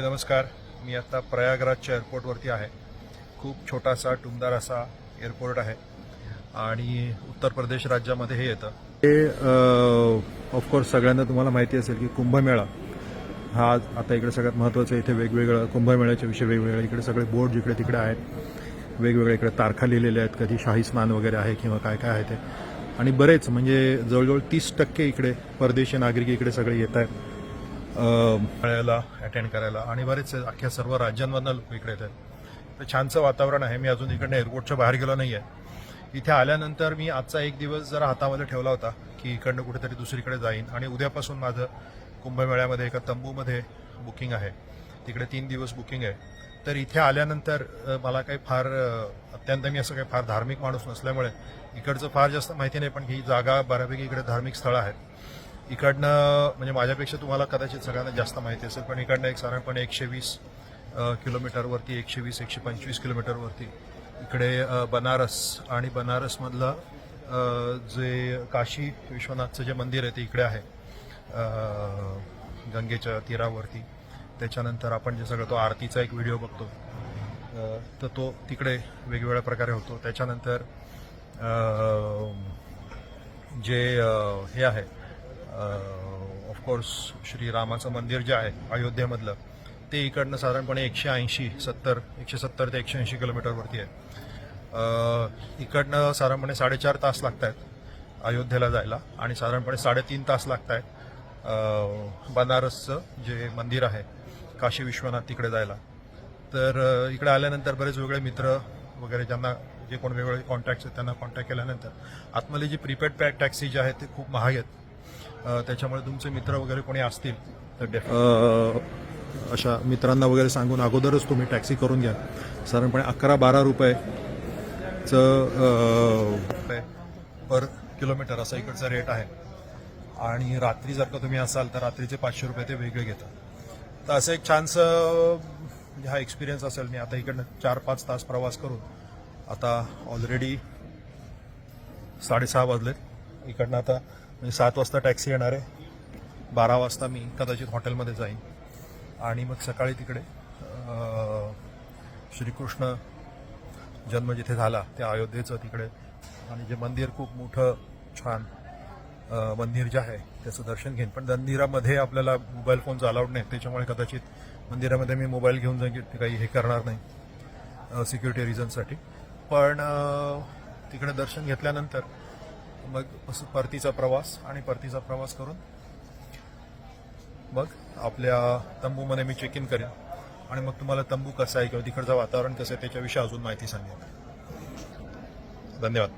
नमस्कार. मी आता प्रयागराजच्या एअरपोर्टवरती आहे. खूप छोटासा टुमदार असा एअरपोर्ट आहे आणि उत्तर प्रदेश राज्यामध्ये हे येतं. हे ऑफकोर्स सगळ्यांना तुम्हाला माहिती असेल की कुंभमेळा हा आता इकडे सगळ्यात महत्त्वाचं. इथे वेगवेगळं कुंभमेळ्याच्या विषयी वेगवेगळे इकडे सगळे बोर्ड जिकडे तिकडे आहेत, वेगवेगळे इकडे तारखा लिहिलेल्या आहेत, कधी शाही स्नान वगैरे आहे किंवा काय काय आहे ते. आणि बरेच म्हणजे जवळजवळ 30% इकडे परदेशी नागरिक इकडे सगळे येत आहेत मेळ्याला अटेंड करायला आणि बरेच अख्ख्या सर्व राज्यांमधनं लोक इकडे येत आहेत. तर छानसं वातावरण आहे. मी अजून इकडनं एअरपोर्टच्या बाहेर गेलो नाही आहे. इथे आल्यानंतर मी आजचा एक दिवस जरा हातामध्ये ठेवला होता की इकडनं कुठेतरी दुसरीकडे जाईन आणि उद्यापासून माझं कुंभमेळ्यामध्ये एका तंबूमध्ये बुकिंग आहे. तिकडे 3 दिवस बुकिंग आहे. तर इथे आल्यानंतर मला काही फार अत्यंत मी असं काही फार धार्मिक माणूस नसल्यामुळे इकडचं फार जास्त माहिती नाही, पण ही जागा बऱ्यापैकी इकडे धार्मिक स्थळं आहेत. इकडनं म्हणजे माझ्यापेक्षा तुम्हाला कदाचित सगळ्यांना जास्त माहिती असेल, पण इकडनं एक साधारणपणे 120 किलोमीटरवरती 120-125 किलोमीटरवरती इकडे बनारस आणि बनारसमधलं जे काशी विश्वनाथचं जे मंदिर आहे ते इकडे आहे गंगेच्या तीरावरती. त्याच्यानंतर आपण जे सगळं तो आरतीचा एक व्हिडिओ बघतो तर तो तिकडे वेगवेगळ्या प्रकारे होतो. त्याच्यानंतर जे हे आहे ऑफकोर्स श्रीरामाचं मंदिर जे आहे अयोध्येमधलं ते इकडनं साधारणपणे 170 ते 180 किलोमीटरवरती आहे. इकडनं साधारणपणे 4.5 तास लागत आहेत अयोध्येला जायला आणि साधारणपणे 3.5 तास लागत आहेत बनारसचं जे मंदिर आहे काशी विश्वनाथ तिकडे जायला. तर इकडे आल्यानंतर बरेच वेगळे मित्र वगैरे ज्यांना जे कोण वेगवेगळे कॉन्टॅक्ट्स आहेत त्यांना कॉन्टॅक्ट केल्यानंतर आतमध्ये जी प्रीपेड टॅक्सी जे आहेत ते खूप महाग आहेत. त्याच्यामुळे तुमचे मित्र वगैरे कोणी असतील तर अशा मित्रांना वगैरे सांगून अगोदरच तुम्ही टॅक्सी करून घ्या. साधारणपणे 11-12 रुपयेचं पर किलोमीटर असा इकडचा रेट आहे. आणि रात्री जर का तुम्ही असाल तर रात्रीचे 500 रुपये ते वेगळे घेतात. तर असं एक छानसं हा एक्सपिरियन्स असेल. मी आता इकडनं 4-5 तास प्रवास करून आता ऑलरेडी 6:30 वाजलेत. इकडनं आता 7 वाजता टॅक्सी येणार आहे. 12 वाजता मी कदाचित हॉटेलमध्ये जाईन आणि मग सकाळी तिकडे श्रीकृष्ण जन्म जिथे झाला त्या अयोध्येचं तिकडे आणि जे मंदिर खूप मोठं छान मंदिर जे आहे त्याचं दर्शन घेईन. पण मंदिरामध्ये आपल्याला मोबाईल फोनचा अलाउड नाही, त्याच्यामुळे कदाचित मंदिरामध्ये मी मोबाईल घेऊन जाईन की काही हे करणार नाही सिक्युरिटी रिझनसाठी. पण तिकडे दर्शन घेतल्यानंतर मग परतीचा प्रवास करून मग आपल्या तंबूमध्ये मी चेक इन करेन आणि मग तुम्हाला तंबू कसा आहे किंवा तिकडचं वातावरण कसं आहे त्याच्याविषयी अजून माहिती सांगेन. धन्यवाद.